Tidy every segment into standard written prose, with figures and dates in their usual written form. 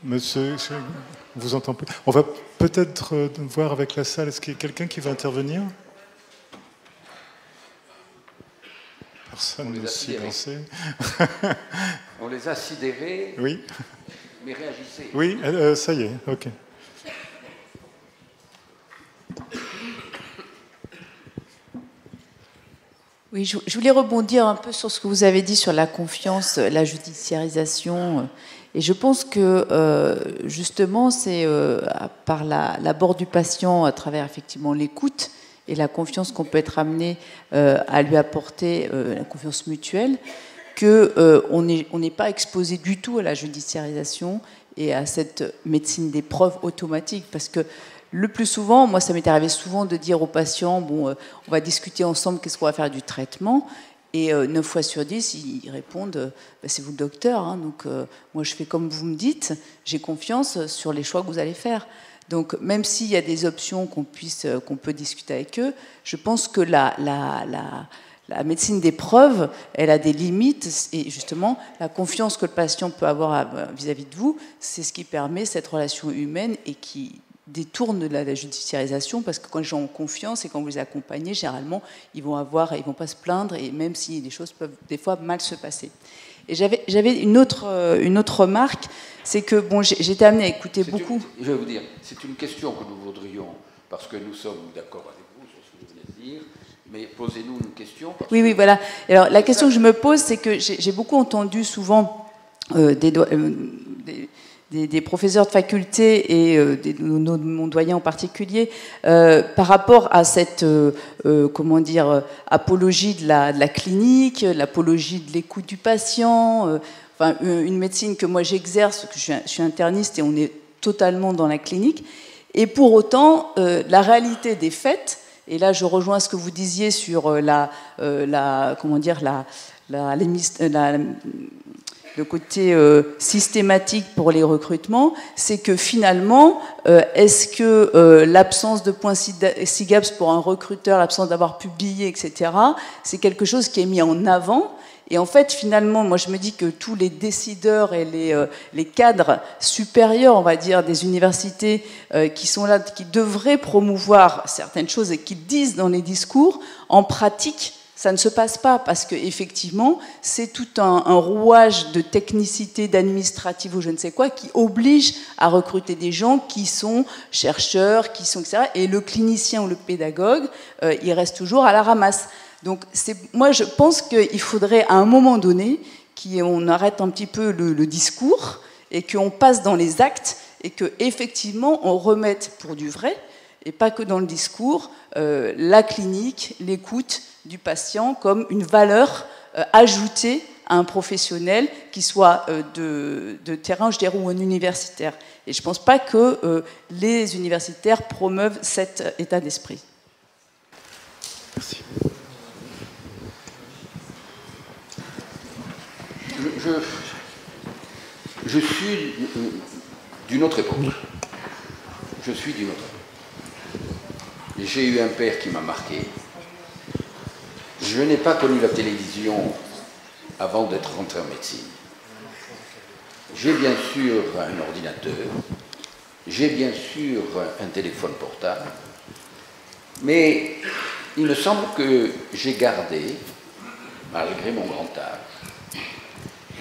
Monsieur, on vous entend plus. On va peut-être voir avec la salle. Est-ce qu'il y a quelqu'un qui va intervenir? Personne ne silencé. On les a sidérés. Oui. Mais réagissez. Oui, ça y est, ok. Oui, je voulais rebondir un peu sur ce que vous avez dit sur la confiance, la judiciarisation. Et je pense que justement, c'est par l'abord du patient, à travers effectivement l'écoute et la confiance qu'on peut être amené à lui apporter, la confiance mutuelle, qu'on n'est pas exposé du tout à la judiciarisation et à cette médecine des preuves automatique. Parce que le plus souvent, moi ça m'est arrivé souvent de dire aux patients, bon, on va discuter ensemble qu'est-ce qu'on va faire du traitement. Et 9 fois sur 10, ils répondent c'est vous le docteur, hein, donc moi je fais comme vous me dites, j'ai confiance sur les choix que vous allez faire. Donc même s'il y a des options qu'on peut discuter avec eux, je pense que la médecine des preuves, elle a des limites, et justement la confiance que le patient peut avoir vis-à-vis de vous, c'est ce qui permet cette relation humaine et qui détourne la judiciarisation, parce que quand les gens ont confiance et quand vous les accompagnez, généralement, ils vont pas se plaindre, et même si les choses peuvent des fois mal se passer. Et j'avais une autre remarque, c'est que bon, j'étais amenée à écouter beaucoup. Je vais vous dire, c'est une question que nous voudrions, parce que nous sommes d'accord avec vous sur ce que vous venez de dire, mais posez-nous une question. Oui, voilà. Alors la question que je me pose, c'est que j'ai beaucoup entendu souvent des professeurs de faculté et mon doyen en particulier, par rapport à cette apologie de la clinique, l'apologie de l'écoute du patient, enfin, une médecine que moi j'exerce, que je suis interniste et on est totalement dans la clinique. Et pour autant, la réalité des faits, et là je rejoins ce que vous disiez sur le côté systématique pour les recrutements, c'est que finalement, est-ce que l'absence de points SIGAPS pour un recruteur, l'absence d'avoir publié, etc., c'est quelque chose qui est mis en avant? Et en fait, finalement, moi je me dis que tous les décideurs et les cadres supérieurs, on va dire, des universités qui sont là, qui devraient promouvoir certaines choses et qui disent dans les discours, en pratique, ça ne se passe pas, parce qu'effectivement, c'est tout un rouage de technicité, d'administratif ou je ne sais quoi, qui oblige à recruter des gens qui sont chercheurs, qui sont, etc. Et le clinicien ou le pédagogue, il reste toujours à la ramasse. Donc, moi, je pense qu'il faudrait, à un moment donné, qu'on arrête un petit peu le discours et qu'on passe dans les actes et qu'effectivement, on remette pour du vrai, et pas que dans le discours, la clinique, l'écoute du patient comme une valeur ajoutée à un professionnel qui soit de terrain, je dirais, ou un universitaire. Et je ne pense pas que les universitaires promeuvent cet état d'esprit. Merci. Je suis d'une autre époque. Je suis d'une autre époque. J'ai eu un père qui m'a marqué. Je n'ai pas connu la télévision avant d'être rentré en médecine. J'ai bien sûr un ordinateur, j'ai bien sûr un téléphone portable, mais il me semble que j'ai gardé, malgré mon grand âge,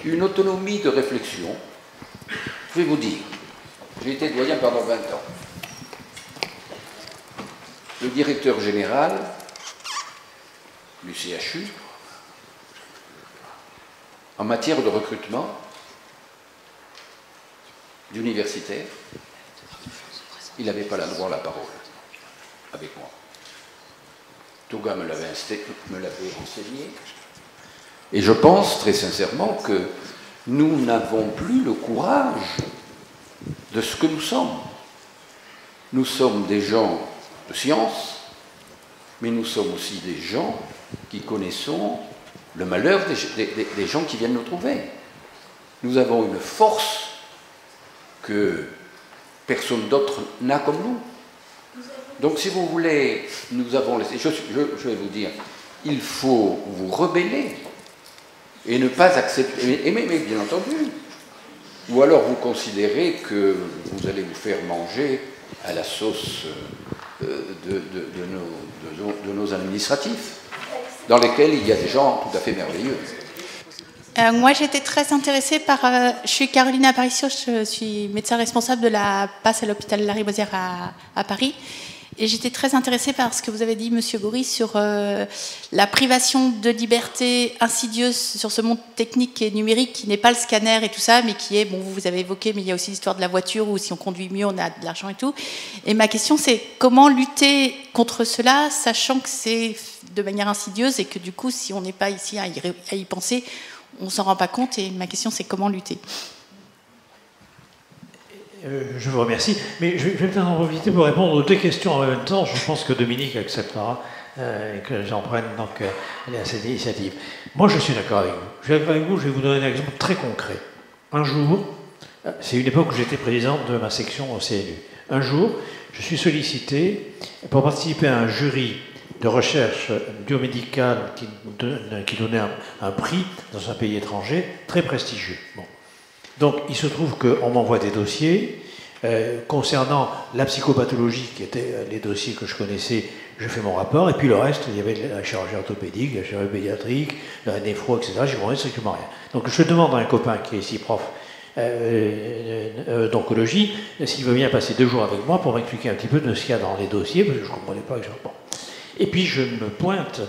une autonomie de réflexion. Je vais vous dire, j'ai été doyen pendant 20 ans. Le directeur général du CHU, en matière de recrutement d'universitaires, il n'avait pas le droit à la parole avec moi. Touga me l'avait enseigné. Et je pense très sincèrement que nous n'avons plus le courage de ce que nous sommes. Nous sommes des gens de science, mais nous sommes aussi des gens qui connaissons le malheur des gens qui viennent nous trouver. Nous avons une force que personne d'autre n'a comme nous. Donc si vous voulez, nous avons laissé... Je vais vous dire, il faut vous rebeller et ne pas accepter... Mais bien entendu, Ou alors vous considérez que vous allez vous faire manger à la sauce de nos administratifs, dans lesquels il y a des gens tout à fait merveilleux. Moi, j'étais très intéressée par... je suis Caroline Aparicio, je suis médecin responsable de la passe à l'hôpital Lariboisière à Paris. Et j'étais très intéressée par ce que vous avez dit, Monsieur Goury, sur la privation de liberté insidieuse sur ce monde technique et numérique qui n'est pas le scanner et tout ça, mais qui est, bon, vous avez évoqué, mais il y a aussi l'histoire de la voiture où si on conduit mieux, on a de l'argent et tout. Et ma question, c'est comment lutter contre cela, sachant que c'est de manière insidieuse et que du coup, si on n'est pas ici à y penser, on ne s'en rend pas compte. Et ma question, c'est comment lutter ? Je vous remercie, mais je vais peut-être en profiter pour répondre aux deux questions en même temps. Je pense que Dominique acceptera que j'en prenne donc à cette initiative. Moi, je suis d'accord avec vous. Je suis d'accord avec vous, je vais vous donner un exemple très concret. Un jour, c'est une époque où j'étais président de ma section au CNU. Un jour, je suis sollicité pour participer à un jury de recherche biomédicale qui donnait un prix dans un pays étranger très prestigieux. Bon. Donc, il se trouve qu'on m'envoie des dossiers concernant la psychopathologie, qui étaient les dossiers que je connaissais, je fais mon rapport, et puis le reste, il y avait la chirurgie orthopédique, la chirurgie pédiatrique, la néphro, etc. Je ne connais strictement rien. Donc, je demande à un copain qui est ici prof d'oncologie s'il veut bien passer 2 jours avec moi pour m'expliquer un petit peu de ce qu'il y a dans les dossiers, parce que je ne comprenais pas exactement. Et puis je me pointe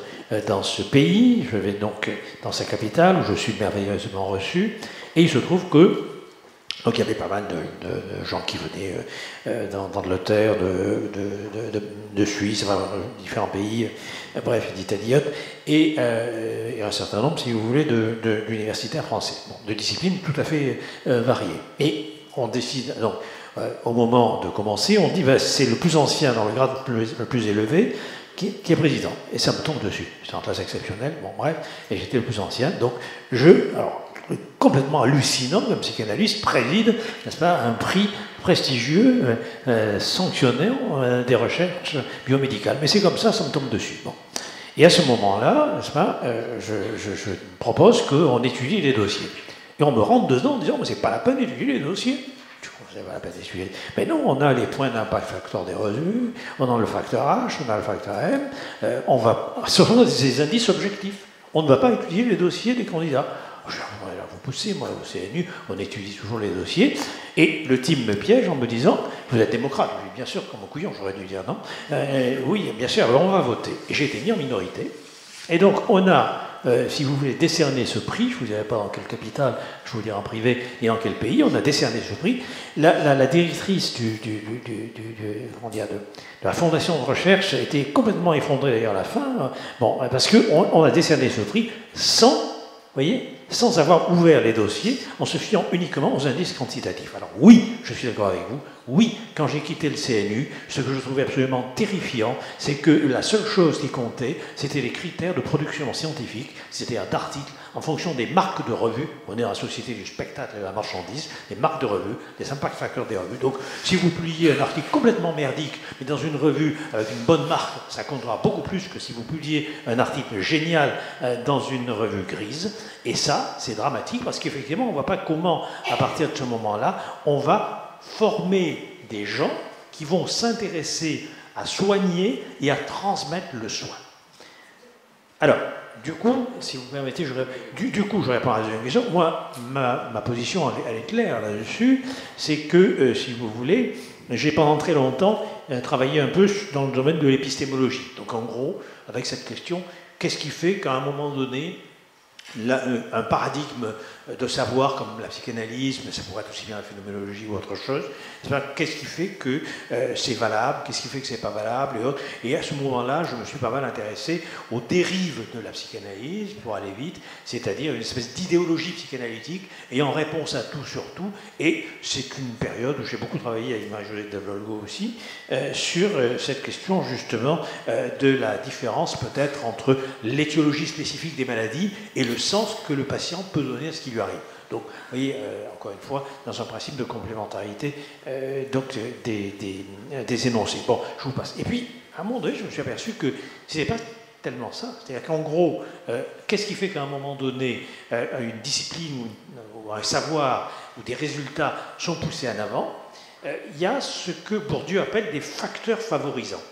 dans ce pays, je vais donc dans sa capitale, où je suis merveilleusement reçu, et il se trouve que, donc il y avait pas mal de gens qui venaient d'Angleterre, de Suisse, enfin, différents pays, bref, d'Italie, et un certain nombre, si vous voulez, d'universitaires français, bon, de disciplines tout à fait variées. Et on décide, donc, au moment de commencer, on dit, ben, c'est le plus ancien dans le grade le plus élevé, qui est président. Et ça me tombe dessus. C'est en classe exceptionnelle, bon bref, et j'étais le plus ancien. Donc alors, complètement hallucinant, comme psychanalyste, préside, n'est-ce pas, un prix prestigieux sanctionnant des recherches biomédicales. Mais c'est comme ça me tombe dessus. Bon. Et à ce moment-là, n'est-ce pas, je propose qu'on étudie les dossiers. Et on me rentre dedans en disant, mais c'est pas la peine d'étudier les dossiers. C'est pas la peine d'essuyer. Mais non, on a les points d'impact facteur des revues, on a le facteur H, on a le facteur M, ce sont des indices objectifs. On ne va pas étudier les dossiers des candidats. Vous poussez, moi, au CNU, on étudie toujours les dossiers, et le type me piège en me disant, vous êtes démocrate. Je dis, bien sûr, comme un couillon, j'aurais dû dire non. Oui, bien sûr, alors on va voter. Et j'ai été mis en minorité. Et donc, on a, si vous voulez, décerner ce prix, je ne vous dirai pas dans quelle capitale, je vous dirai en privé, et dans quel pays, on a décerné ce prix. La directrice de la fondation de recherche a été complètement effondrée d'ailleurs à la fin, bon, parce qu'on a décerné ce prix sans avoir ouvert les dossiers, en se fiant uniquement aux indices quantitatifs. Alors oui, je suis d'accord avec vous, oui, quand j'ai quitté le CNU, ce que je trouvais absolument terrifiant, c'est que la seule chose qui comptait, c'était les critères de production scientifique, c'est-à-dire d'articles, en fonction des marques de revues. On est dans la société du spectacle et de la marchandise, des marques de revues, des impact facteurs des revues. Donc, si vous publiez un article complètement merdique, mais dans une revue avec une bonne marque, ça comptera beaucoup plus que si vous publiez un article génial dans une revue grise. Et ça, c'est dramatique, parce qu'effectivement, on ne voit pas comment, à partir de ce moment-là, on va former des gens qui vont s'intéresser à soigner et à transmettre le soin. Alors, du coup, si vous me permettez, je réponds à la deuxième question. Moi, ma position, elle est claire là-dessus. C'est que, si vous voulez, j'ai pendant très longtemps travaillé un peu dans le domaine de l'épistémologie. Donc, en gros, avec cette question, qu'est-ce qui fait qu'à un moment donné, un paradigme de savoir comme la psychanalyse, mais ça pourrait être aussi bien la phénoménologie ou autre chose, qu'est-ce qui fait que c'est valable, qu'est-ce qui fait que c'est pas valable et autres. Et à ce moment-là, je me suis pas mal intéressé aux dérives de la psychanalyse, pour aller vite, c'est-à-dire une espèce d'idéologie psychanalytique et en réponse à tout sur tout. Et c'est une période où j'ai beaucoup travaillé avec Marie-Josette Devolgo aussi sur cette question justement de la différence peut-être entre l'étiologie spécifique des maladies et le sens que le patient peut donner à ce qui lui arrive. Donc, vous voyez, encore une fois, dans un principe de complémentarité donc des énoncés. Bon, je vous passe. Et puis, à un moment donné, je me suis aperçu que ce n'était pas tellement ça. C'est-à-dire qu'en gros, qu'est-ce qui fait qu'à un moment donné, une discipline ou un savoir ou des résultats sont poussés en avant? Il y a ce que Bourdieu appelle des facteurs favorisants,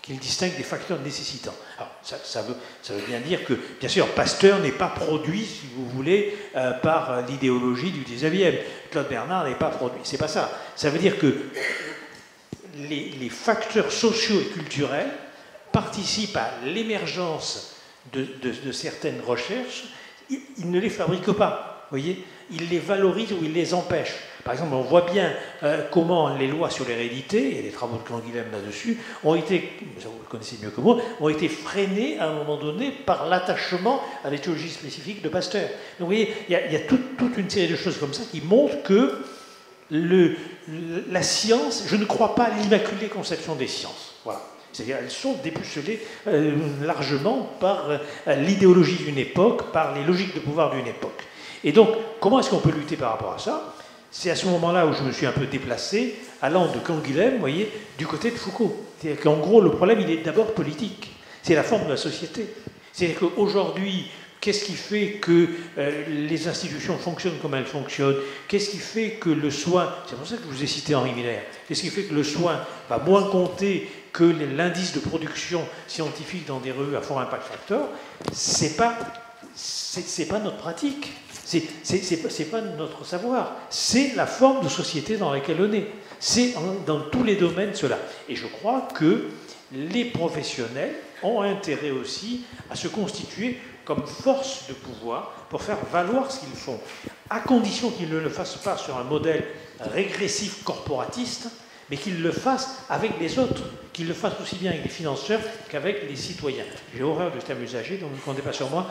qu'il distingue des facteurs nécessitants. Alors, ça veut bien dire que, bien sûr, Pasteur n'est pas produit, si vous voulez, par l'idéologie du 19e. Claude Bernard n'est pas produit. C'est pas ça. Ça veut dire que les facteurs sociaux et culturels participent à l'émergence de certaines recherches. Ils ne les fabriquent pas, vous voyez. Ils les valorisent ou ils les empêchent. Par exemple, on voit bien comment les lois sur l'hérédité, et les travaux de Canguilhem là-dessus, ont été, vous le connaissez mieux que moi, ont été freinés à un moment donné par l'attachement à l'éthiologie spécifique de Pasteur. Donc vous voyez, il y a toute une série de choses comme ça qui montrent que la science, je ne crois pas à l'immaculée conception des sciences. Voilà. C'est-à-dire elles sont dépucelées largement par l'idéologie d'une époque, par les logiques de pouvoir d'une époque. Et donc, comment est-ce qu'on peut lutter par rapport à ça? C'est à ce moment-là où je me suis un peu déplacé, allant de Canguilhem, vous voyez, du côté de Foucault. C'est-à-dire qu'en gros, le problème, il est d'abord politique. C'est la forme de la société. C'est-à-dire qu'aujourd'hui, qu'est-ce qui fait que les institutions fonctionnent comme elles fonctionnent? Qu'est-ce qui fait que le soin... C'est pour ça que je vous ai cité Henri Miller. Qu'est-ce qui fait que le soin va moins compter que l'indice de production scientifique dans des revues à fort impact factor? C'est pas notre pratique. C'est pas notre savoir, c'est la forme de société dans laquelle on est. C'est dans tous les domaines cela. Et je crois que les professionnels ont intérêt aussi à se constituer comme force de pouvoir pour faire valoir ce qu'ils font, à condition qu'ils ne le fassent pas sur un modèle régressif corporatiste, mais qu'ils le fassent avec les autres, qu'ils le fassent aussi bien avec les financeurs qu'avec les citoyens. J'ai horreur du terme usagé, donc ne comptez pas sur moi.